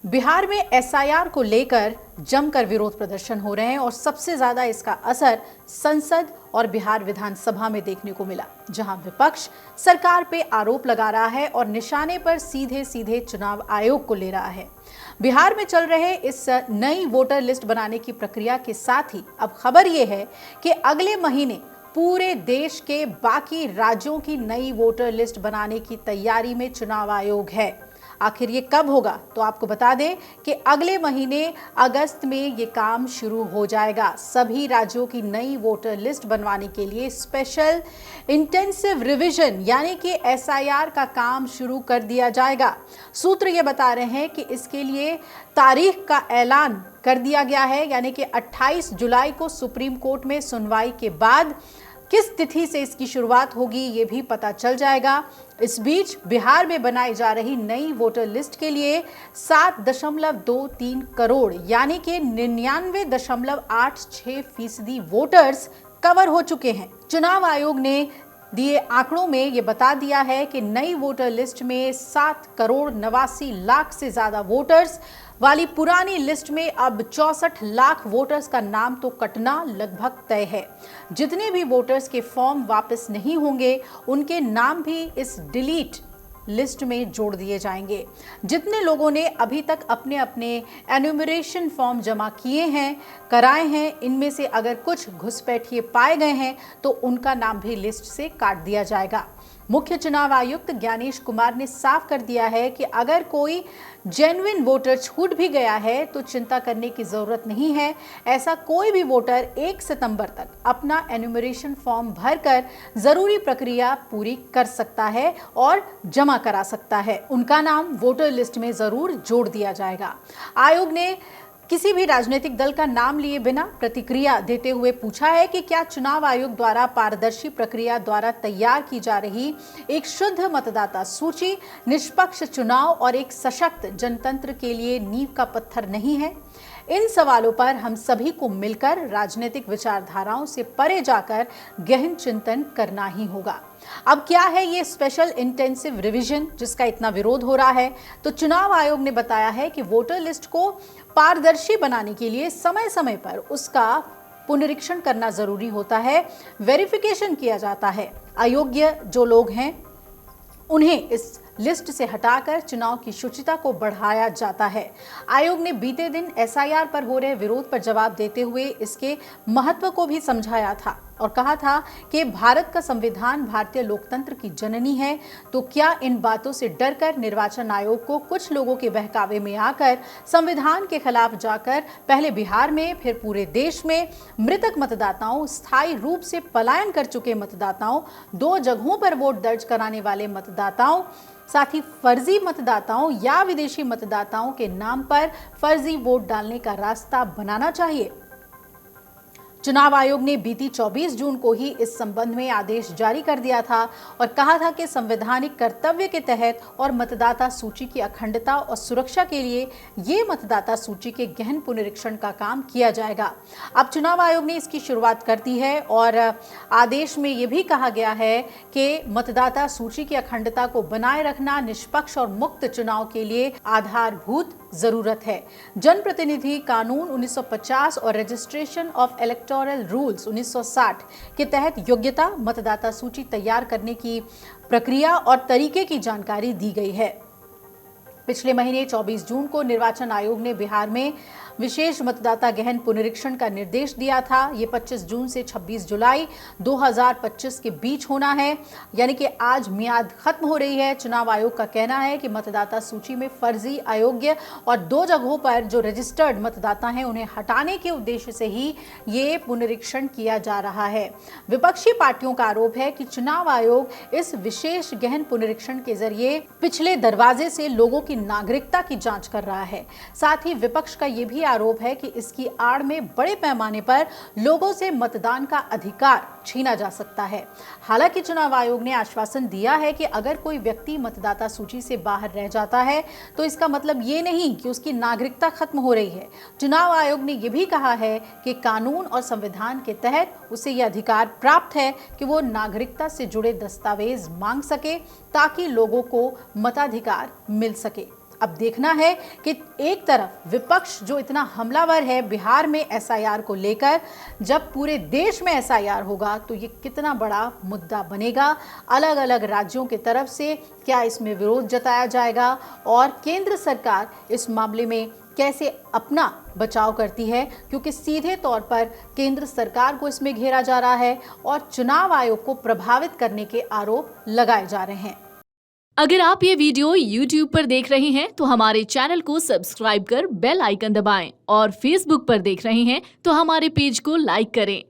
बिहार में एसआईआर को लेकर जमकर विरोध प्रदर्शन हो रहे हैं और सबसे ज्यादा इसका असर संसद और बिहार विधानसभा में देखने को मिला, जहां विपक्ष सरकार पे आरोप लगा रहा है और निशाने पर सीधे सीधे चुनाव आयोग को ले रहा है। बिहार में चल रहे इस नई वोटर लिस्ट बनाने की प्रक्रिया के साथ ही अब खबर यह है कि अगले महीने पूरे देश के बाकी राज्यों की नई वोटर लिस्ट बनाने की तैयारी में चुनाव आयोग है। आखिर ये कब होगा, तो आपको बता दें कि अगले महीने अगस्त में ये काम शुरू हो जाएगा। सभी राज्यों की नई वोटर लिस्ट बनवाने के लिए स्पेशल इंटेंसिव रिवीजन यानी कि एसआईआर का काम शुरू कर दिया जाएगा। सूत्र ये बता रहे हैं कि इसके लिए तारीख का ऐलान कर दिया गया है, यानी कि 28 जुलाई को सुप्रीम कोर्ट में सुनवाई के बाद किस तिथि से इसकी शुरुआत होगी ये भी पता चल जाएगा। इस बीच बिहार में बनाई जा रही नई वोटर लिस्ट के लिए 7.23 करोड़ यानी कि 99.86% वोटर्स कवर हो चुके हैं। चुनाव आयोग ने दिए आंकड़ों में ये बता दिया है कि नई वोटर लिस्ट में 7,89,00,000 से ज्यादा वोटर्स वाली पुरानी लिस्ट में अब 64 लाख वोटर्स का नाम तो कटना लगभग तय है। जितने भी वोटर्स के फॉर्म वापस नहीं होंगे उनके नाम भी इस डिलीट लिस्ट में जोड़ दिए जाएंगे। जितने लोगों ने अभी तक अपने अपने एन्यूमरेशन फॉर्म जमा किए हैं, कराए हैं, इनमें से अगर कुछ घुसपैठिए पाए गए हैं तो उनका नाम भी लिस्ट से काट दिया जाएगा। मुख्य चुनाव आयुक्त ज्ञानेश कुमार ने साफ कर दिया है कि अगर कोई जेन्युइन वोटर छूट भी गया है तो चिंता करने की जरूरत नहीं है। ऐसा कोई भी वोटर 1 सितंबर तक अपना एन्यूमरेशन फॉर्म भरकर जरूरी प्रक्रिया पूरी कर सकता है और जमा करा सकता है। उनका नाम वोटर लिस्ट में जरूर जोड़ दिया जाएगा। आयोग ने किसी भी राजनीतिक दल का नाम लिए बिना प्रतिक्रिया देते हुए पूछा है कि क्या चुनाव आयोग द्वारा पारदर्शी प्रक्रिया द्वारा तैयार की जा रही एक शुद्ध मतदाता सूची निष्पक्ष चुनाव और एक सशक्त जनतंत्र के लिए नींव का पत्थर नहीं है। इन सवालों पर हम सभी को मिलकर राजनीतिक विचारधाराओं से परे जाकर गहन चिंतन करना ही होगा। अब क्या है ये स्पेशल इंटेंसिव रिवीजन जिसका इतना विरोध हो रहा है? तो चुनाव आयोग ने बताया है कि वोटर लिस्ट को पारदर्शी बनाने के लिए समय समय पर उसका पुनरीक्षण करना जरूरी होता है, वेरिफिकेशन किया जाता है। अयोग्य जो लोग हैं उन्हें इस लिस्ट से हटाकर चुनाव की शुचिता को बढ़ाया जाता है। आयोग ने बीते दिन एसआईआर पर हो रहे विरोध पर जवाब देते हुए इसके महत्व को भी समझाया था और कहा था कि भारत का संविधान भारतीय लोकतंत्र की जननी है, तो क्या इन बातों से डरकर निर्वाचन आयोग को कुछ लोगों के बहकावे में आकर संविधान के खिलाफ जाकर पहले बिहार में फिर पूरे देश में मृतक मतदाताओं, स्थायी रूप से पलायन कर चुके मतदाताओं, 2 जगहों पर वोट दर्ज कराने वाले मतदाताओं, साथ ही फर्जी मतदाताओं या विदेशी मतदाताओं के नाम पर फर्जी वोट डालने का रास्ता बनाना चाहिए? चुनाव आयोग ने बीती 24 जून को ही इस संबंध में आदेश जारी कर दिया था और कहा था कि संवैधानिक कर्तव्य के तहत और मतदाता सूची की अखंडता और सुरक्षा के लिए ये मतदाता सूची के गहन पुनरीक्षण का काम किया जाएगा। अब चुनाव आयोग ने इसकी शुरुआत कर दी है और आदेश में ये भी कहा गया है कि मतदाता सूची की अखंडता को बनाए रखना निष्पक्ष और मुक्त चुनाव के लिए आधारभूत जरूरत है। जनप्रतिनिधि कानून 1950 और रजिस्ट्रेशन ऑफ इलेक्टोरल रूल्स 1960 के तहत योग्यता, मतदाता सूची तैयार करने की प्रक्रिया और तरीके की जानकारी दी गई है। पिछले महीने 24 जून को निर्वाचन आयोग ने बिहार में विशेष मतदाता गहन पुनरीक्षण का निर्देश दिया था। ये 25 जून से 26 जुलाई 2025 के बीच होना है, यानी कि आज मियाद खत्म हो रही है। चुनाव आयोग का कहना है कि मतदाता सूची में फर्जी, अयोग्य और 2 जगहों पर जो रजिस्टर्ड मतदाता हैं उन्हें हटाने के उद्देश्य से ही ये पुनरीक्षण किया जा रहा है। विपक्षी पार्टियों का आरोप है कि चुनाव आयोग इस विशेष गहन पुनरीक्षण के जरिए पिछले दरवाजे से लोगों की नागरिकता की जांच कर रहा है। साथ ही विपक्ष का यह भी आरोप है कि इसकी आड़ में बड़े पैमाने पर लोगों से मतदान का अधिकार छीना जा सकता है। हालांकि चुनाव आयोग ने आश्वासन दिया है कि अगर कोई व्यक्ति मतदाता सूची से बाहर रह जाता है तो इसका मतलब ये नहीं कि उसकी नागरिकता खत्म हो रही है। चुनाव आयोग ने यह भी कहा है कि कानून और संविधान के तहत उसे यह अधिकार प्राप्त है कि वो नागरिकता से जुड़े दस्तावेज मांग सके ताकि लोगों को मताधिकार मिल सके। अब देखना है कि एक तरफ विपक्ष जो इतना हमलावर है बिहार में एसआईआर को लेकर, जब पूरे देश में एसआईआर होगा तो ये कितना बड़ा मुद्दा बनेगा। अलग अलग राज्यों की तरफ से क्या इसमें विरोध जताया जाएगा और केंद्र सरकार इस मामले में कैसे अपना बचाव करती है, क्योंकि सीधे तौर पर केंद्र सरकार को इसमें घेरा जा रहा है और चुनाव आयोग को प्रभावित करने के आरोप लगाए जा रहे हैं। अगर आप ये वीडियो YouTube पर देख रहे हैं तो हमारे चैनल को सब्सक्राइब कर बेल आइकन दबाएं और Facebook पर देख रहे हैं तो हमारे पेज को लाइक करें।